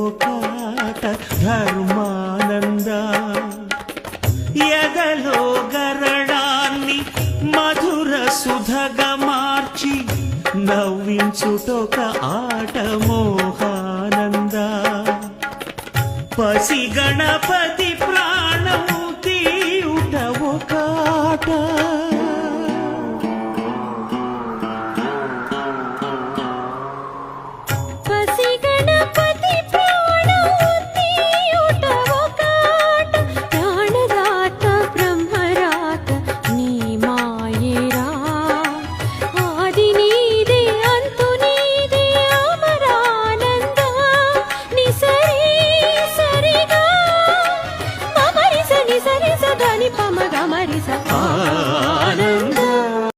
ఒకాట ధర్మానంద ఎదలో గరడాన్ని మధుర సుధగా మార్చి నవ్వించుటొక ఆట మోహానంద పసి గణపతి ప్రాణము తీయుట ఒకాట